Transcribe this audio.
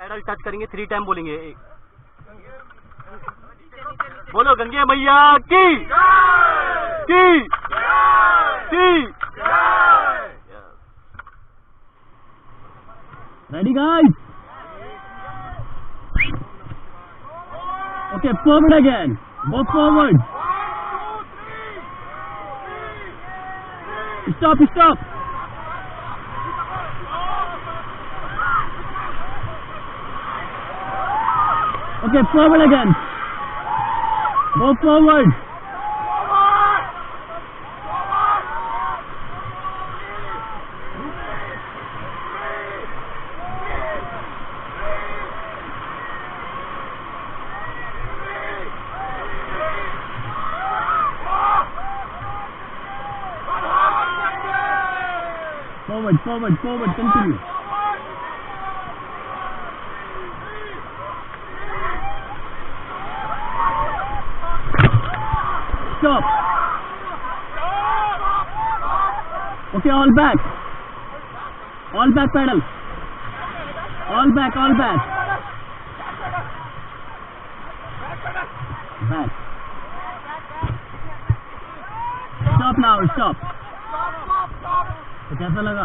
Pedal touch करेंगे 3 time बोलेंगे। बोलो गंगे मैया की Ready guys? Okay, forward again. Go forward. Stop. Okay, forward again. Go forward. Forward, continue. Stop. Okay, all back pedal. All back. Back. Stop now, stop. तो कैसा लगा?